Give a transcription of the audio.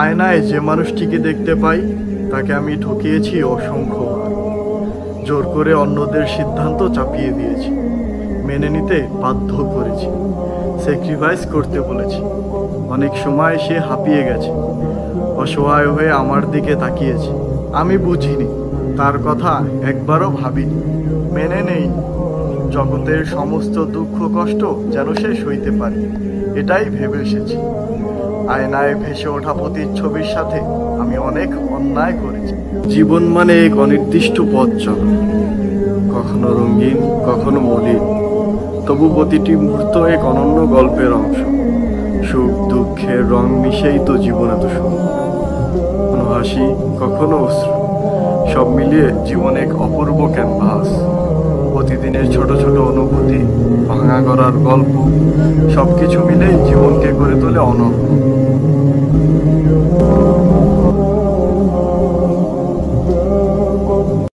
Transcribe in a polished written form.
আয়নায় যে মানুষটিকে দেখতে পাই তাকে আমি ঠকিয়েছি অসংখ্যবার। জোর করে অন্যদের সিদ্ধান্ত চাপিয়ে দিয়েছি, মেনে নিতে বাধ্য করেছি, স্যাক্রিফাইস করতে বলেছি। অনেক সময় সে হাঁপিয়ে গেছে, অসহায় হয়ে আমার দিকে তাকিয়েছে। আমি বুঝিনি, তার কথা একবারও ভাবিনি, মেনে নেই। জগতের সমস্ত দুঃখ কষ্ট যেন সে সইতে পারে, এটাই ভেবে এসেছি। আয়নায় ভেসে ওঠা প্রতিচ্ছবির সাথে আমি অনেক অন্যায় করেছি। জীবন মানে এক অনির্দিষ্ট পথ চলা, কখনো রঙিন, কখনো মলিন, তবু প্রতিটি মুহূর্ত এক অনন্য গল্পের অংশ। সুখ দুঃখের রং মিশেই তো জীবন এত সুন্দর। কখনো হাসি, কখনো অশ্রু, সব মিলিয়ে জীবন এক অপূর্ব ক্যানভাস। প্রতিদিনের ছোট ছোট অনুভূতি, ভাঙা করার গল্প, সবকিছু মিলেই জীবনকে করে তোলে অনন্য।